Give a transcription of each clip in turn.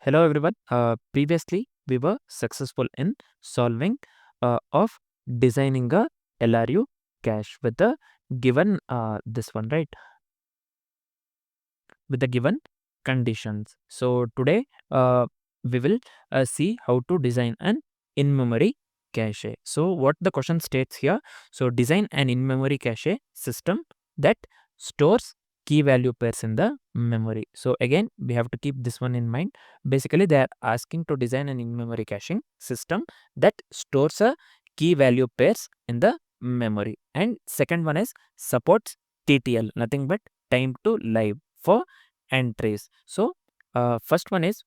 Hello everyone. Previously we were successful in solving of designing a LRU cache with the given this one, right, with the given conditions. So today we will see how to design an in-memory cache. So what the question states here, so design an in-memory cache system that stores key value pairs in the memory. So again we have to keep this one in mind. Basically they are asking to design an in-memory caching system that stores a key value pairs in the memory, and second one is supports TTL, nothing but time to live for entries. So first one is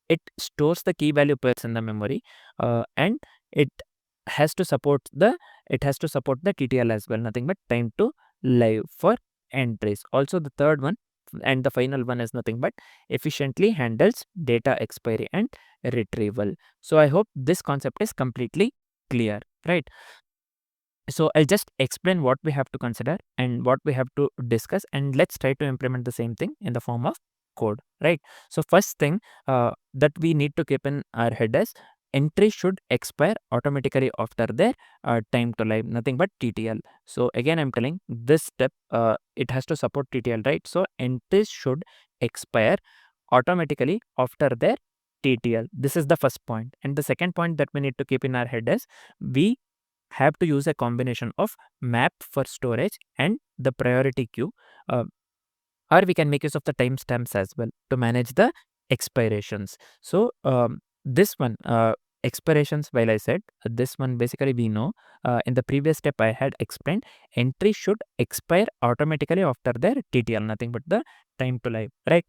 it stores the key value pairs in the memory, and it has to support the TTL as well, nothing but time to live for entries. Also the third one and the final one is nothing but efficiently handles data expiry and retrieval. So I hope this concept is completely clear, right? So I'll just explain what we have to consider and what we have to discuss, and let's try to implement the same thing in the form of code, right? So first thing that we need to keep in our head is entry should expire automatically after their time to live, nothing but TTL. So again I'm telling this step, it has to support TTL, right? So entries should expire automatically after their TTL. This is the first point. And the second point that we need to keep in our head is we have to use a combination of map for storage and the priority queue, uh, or we can make use of the timestamps as well to manage the expirations. So this one expirations, while I said this one, basically we know in the previous step I had explained entry should expire automatically after their TTL, nothing but the time to live, right?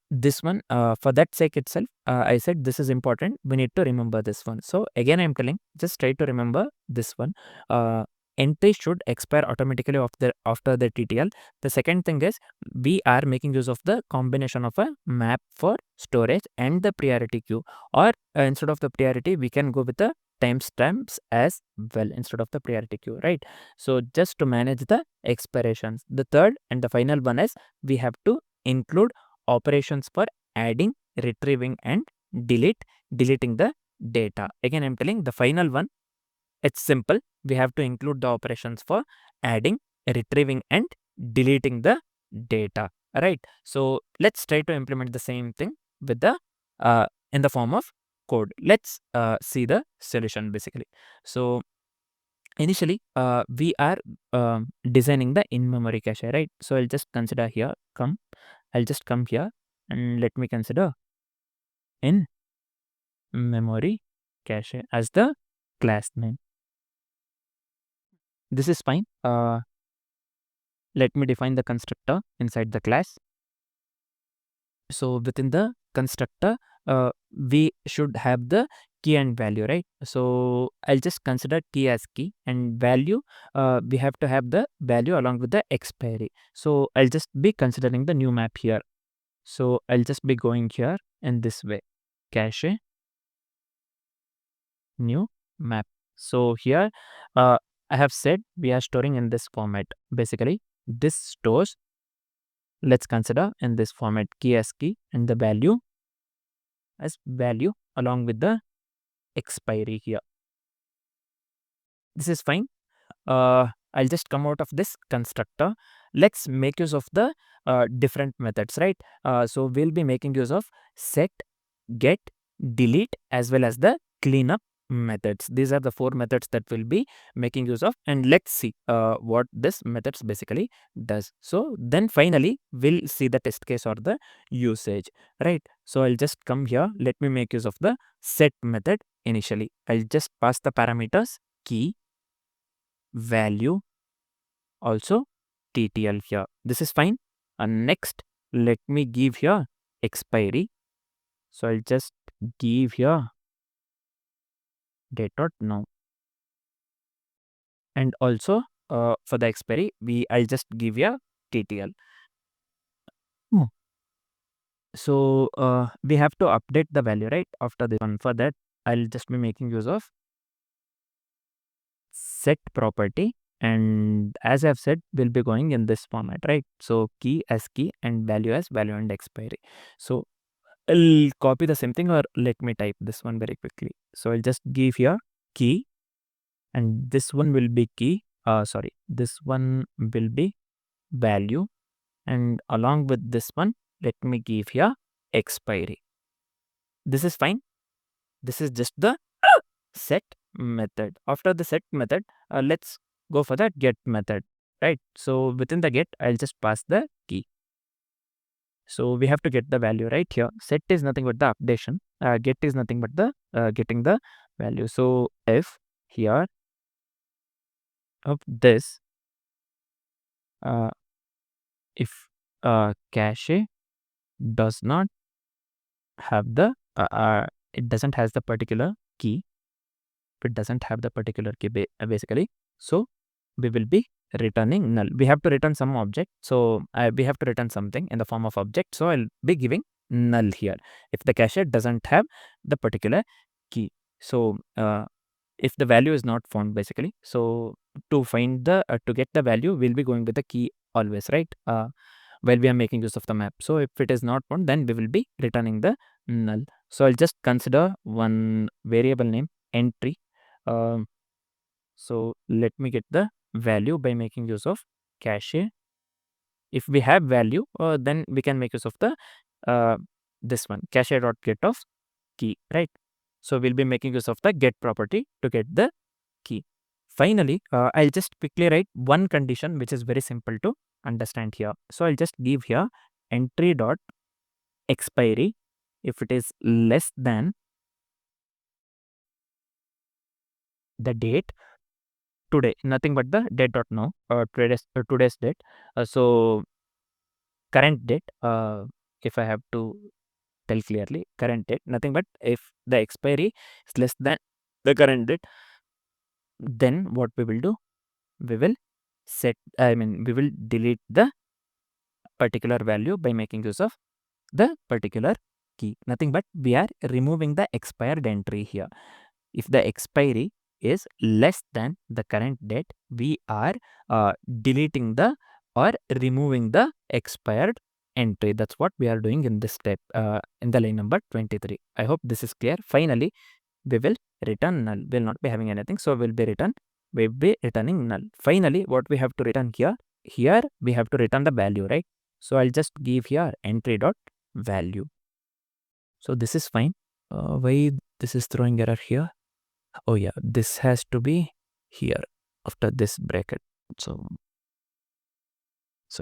This one, for that sake itself, I said this is important, we need to remember this one. So again I'm telling, just try to remember this one. Entry should expire automatically after the TTL. The second thing is we are making use of the combination of a map for storage and the priority queue, or instead of the priority we can go with the timestamps as well instead of the priority queue, right? So just to manage the expirations. The third and the final one is we have to include operations for adding, retrieving and deleting the data. Again I'm telling the final one, it's simple. We have to include the operations for adding, retrieving and deleting the data, right? So let's try to implement the same thing with the in the form of code. Let's see the solution basically. So initially we are designing the in-memory cache, right? So I'll just consider here, I'll just come here and let me consider in-memory cache as the class name. This is fine. Let me define the constructor inside the class. So within the constructor, we should have the key and value, right? So I'll just consider key as key and value. We have to have the value along with the expiry. So I'll just be considering the new map here. So I'll just be going here in this way, cache new map. So here I have said we are storing in this format. Basically this stores, let's consider in this format, key as key and the value as value along with the expiry here. This is fine. I'll just come out of this constructor. Let's make use of the different methods, right? So we'll be making use of set, get, delete as well as the cleanup methods. These are the four methods that we'll be making use of, and let's see what this methods basically does. So then finally we'll see the test case or the usage, right? So I'll just come here, let me make use of the set method. Initially I'll just pass the parameters key, value, also TTL here. This is fine. And next let me give here expiry. So I'll just give here date dot now, and also for the expiry I'll just give here TTL. So we have to update the value, right, after this one. For that I'll just be making use of set property And as I've said, we'll be going in this format, right? So key as key and value as value and expiry. So I'll copy the same thing, or let me type this one very quickly. So I'll just give here key, and this one will be key. This one will be value, and along with this one, let me give here expiry. This is fine. This is just the set method. After the set method, let's go for the get method, right? So within the get, I'll just pass the key. So we have to get the value right here. Set is nothing but the updation. Get is nothing but the getting the value. So if here of this, uh, if cache does not have the it doesn't has the particular key, it doesn't have the particular key basically, so we will be returning null. We have to return some object, so we have to return something in the form of object, so I'll be giving null here if the cache doesn't have the particular key. So if the value is not found basically, so to find the to get the value, we'll be going with the key always, right? While we are making use of the map. So if it is not found, then we will be returning the null. So I'll just consider one variable name entry. So let me get the value by making use of cache. If we have value, then we can make use of the this one cache.get of key, right? So we'll be making use of the get property to get the key. Finally, I'll just quickly write one condition which is very simple to understand here. So I'll just give here entry dot expiry if it is less than the date today, nothing but the date dot now, today's date. So current date, if I have to tell clearly, current date, nothing but if the expiry is less than the current date, then what we will do, we will we will delete the particular value by making use of the particular key. Nothing but we are removing the expired entry here. If the expiry is less than the current date, we are deleting the or removing the expired entry. That's what we are doing in this step in the line number 23. I hope this is clear. Finally, we will return null. We'll not be having anything, so we'll be returning null. Finally, what we have to return here we have to return the value, right? So I'll just give here entry dot value. So this is fine. Why this is throwing error here? Oh yeah, this has to be here after this bracket. So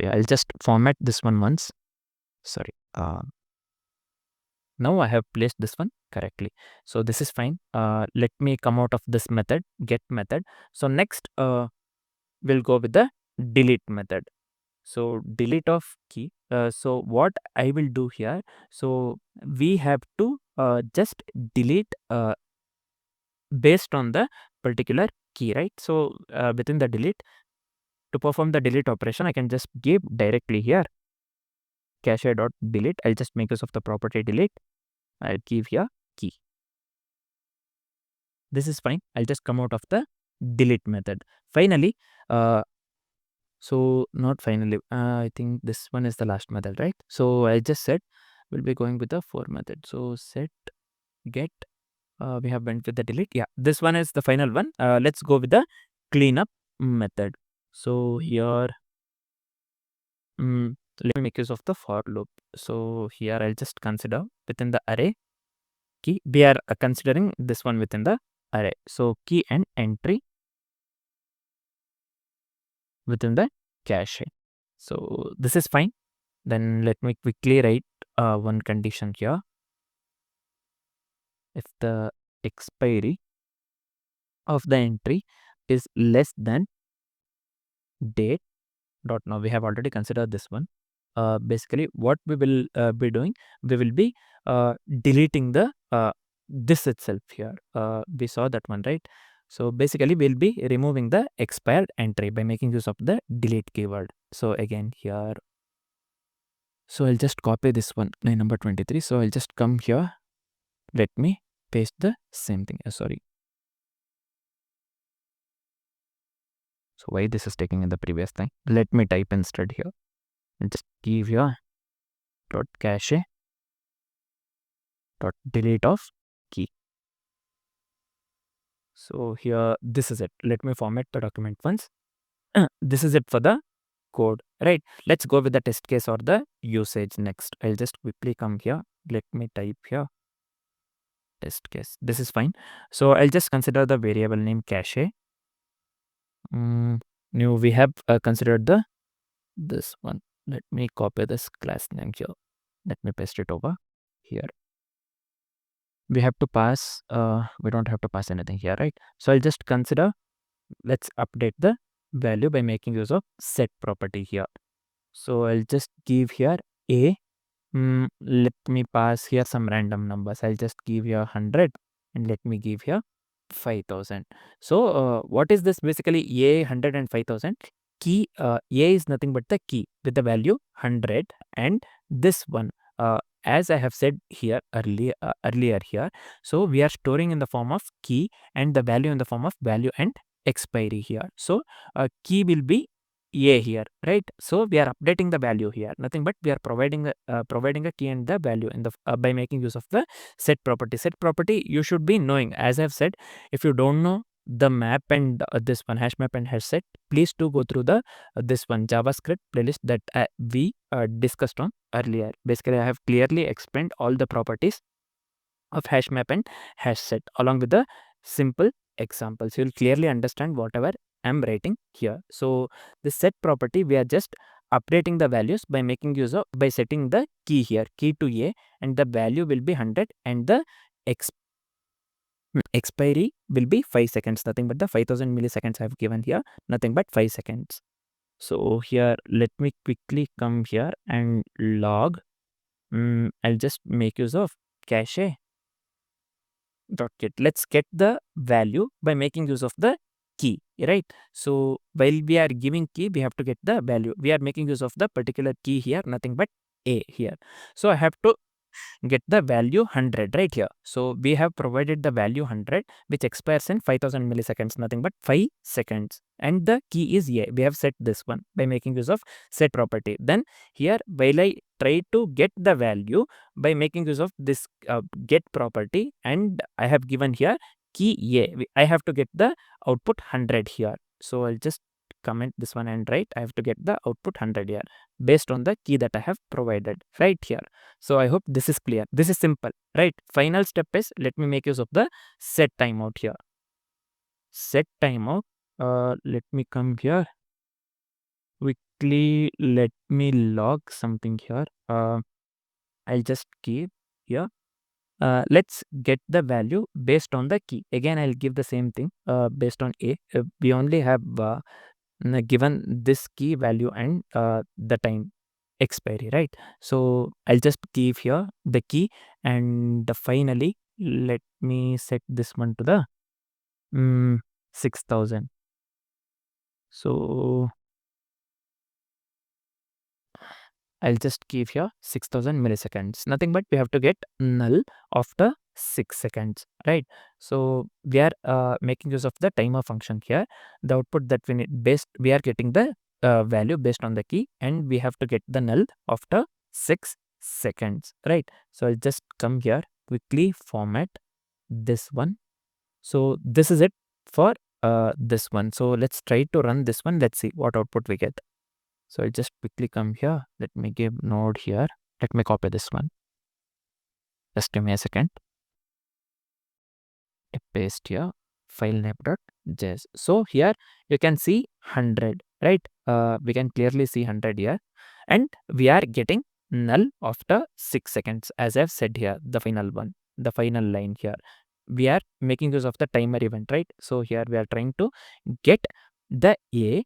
yeah, I'll just format this one once. Sorry. Now I have placed this one correctly. So this is fine. Let me come out of this method, get method. So next we'll go with the delete method. So delete of key. So what I will do here, so we have to just delete based on the particular key, right? So within the delete, to perform the delete operation, I can just give directly here cache.delete. I'll just make use of the property delete. I'll give here key. This is fine. I'll just come out of the delete method. Finally, so not finally, I think this one is the last method, right? So I just said we'll be going with the for method. So set get, we have went with the delete. Yeah, this one is the final one. Let's go with the cleanup method. So here, let me make use of the for loop. So here I'll just consider within the array key. We are considering this one within the array. So key and entry within the cache. So this is fine. Then let me quickly write one condition here. If the expiry of the entry is less than date dot now, we have already considered this one. Basically what we will be doing, we will be deleting the this itself here. We saw that one, right? So basically we'll be removing the expired entry by making use of the delete keyword. So again here, so I'll just copy this one, line number 23. So I'll just come here, let me paste the same thing. Sorry. So why this is taking in the previous thing? Let me type instead here. And just give here dot cache dot delete of key. So here, this is it. Let me format the document once. This is it for the code, right? Let's go with the test case or the usage next. I'll just quickly come here. Let me type here test case. This is fine. So I'll just consider the variable name cache. New, we have considered this one. Let me copy this class name here. Let me paste it over here. We have to pass, we don't have to pass anything here, right? So I'll just consider, let's update the value by making use of set property here. So I'll just give here a, let me pass here some random numbers. I'll just give here 100 and let me give here 5000. So what is this basically? A, 100 and 5000. Key, A is nothing but the key with the value 100, and this one, as I have said here earlier here, so we are storing in the form of key and the value in the form of value and expiry here. So key will be A here, right? So we are updating the value here, nothing but we are providing a key and the value in the by making use of the set property. Set property you should be knowing. As I have said, if you don't know the map and this one, hash map and hash set, please do go through the this one JavaScript playlist that we discussed on earlier. Basically, I have clearly explained all the properties of hash map and hash set along with the simple examples. You'll clearly understand whatever I'm writing here. So the set property, we are just updating the values by making use of, by setting the key here, key to A, and the value will be 100 and the expiry will be 5 seconds, nothing but the 5000 milliseconds I have given here, nothing but 5 seconds. So here, let me quickly come here and log. I'll just make use of cache dot get. Let's get the value by making use of the key, right? So while we are giving key, we have to get the value. We are making use of the particular key here, nothing but A here. So I have to get the value 100 right here. So we have provided the value 100 which expires in 5000 milliseconds, nothing but 5 seconds, and the key is A. We have set this one by making use of set property. Then here, while I try to get the value by making use of this get property, and I have given here key A, I have to get the output 100 here. So I'll just comment this one and write I have to get the output 100 here based on the key that I have provided right here. So I hope this is clear. This is simple, right? Final step is, let me make use of the set timeout here. Set timeout. Let me come here quickly. Let me log something here. I'll just keep here. Let's get the value based on the key. Again, I'll give the same thing based on A. We only have given this key value and the time expiry, right? So I'll just give here the key, and finally let me set this one to the 6000. So I'll just give here 6000 milliseconds, nothing but we have to get null after 6 seconds, right? So we are making use of the timer function here. The output that we need based, we are getting the value based on the key, and we have to get the null after 6 seconds, right? So I'll just come here quickly, format this one. So this is it for this one. So let's try to run this one. Let's see what output we get. So I'll just quickly come here. Let me give node here. Let me copy this one. Just give me a second. I paste here file name.js. So here you can see 100, right? We can clearly see 100 here, and we are getting null after 6 seconds, as I've said here, the final one, the final line here. We are making use of the timer event, right? So here we are trying to get the A.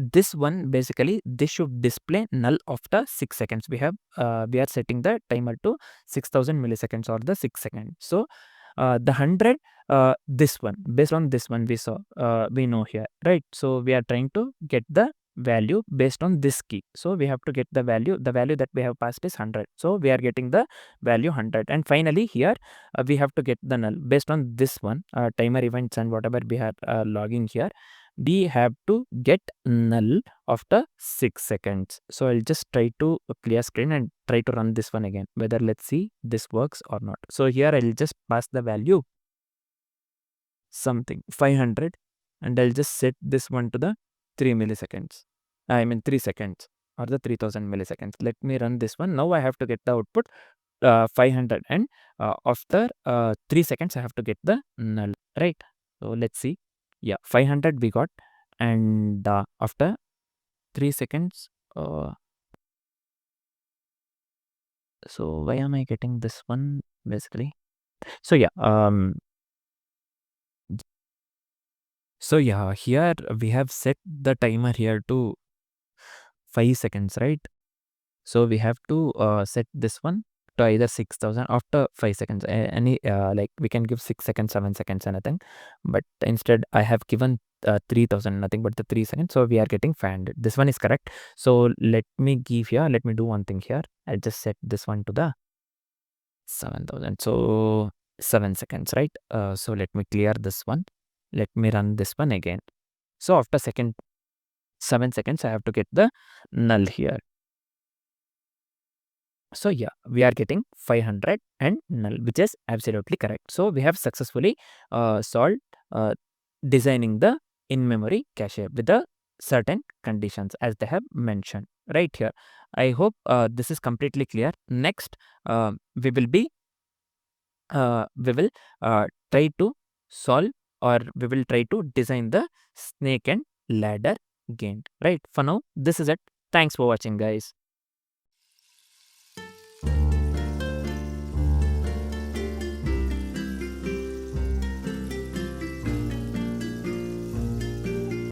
This one, basically this should display null after 6 seconds. We are setting the timer to 6000 milliseconds or the 6 seconds. So the 100, this one, based on this one we know here, right? So we are trying to get the value based on this key. So we have to get the value that we have passed is 100. So we are getting the value 100, and finally here we have to get the null based on this one, timer events and whatever we are logging here. we have to get null after 6 seconds. So I'll just try to clear screen and try to run this one again, whether let's see this works or not. So here I'll just pass the value something 500 and I'll just set this one to the 3 milliseconds. I mean 3 seconds or the 3000 milliseconds. Let me run this one. Now I have to get the output 500 and after 3 seconds I have to get the null, right? So let's see. Yeah, 500 we got, and after 3 seconds, so why am I getting this one basically? So yeah, here we have set the timer here to 5 seconds, right? So we have to set this one to either 6000 after 5 seconds. Any like we can give 6 seconds, 7 seconds, anything. But instead I have given 3000, nothing but the 3 seconds. So we are getting 500. This one is correct. So let me do one thing here. I'll just set this one to the 7000. So 7 seconds, right? So let me clear this one. Let me run this one again. So after 7 seconds, I have to get the null here. So yeah, we are getting 500 and null, which is absolutely correct. So we have successfully solved designing the in-memory cache with the certain conditions as they have mentioned right here. I hope this is completely clear. Next, we will try to solve, or we will try to design the snake and ladder game. Right. For now, this is it. Thanks for watching, guys.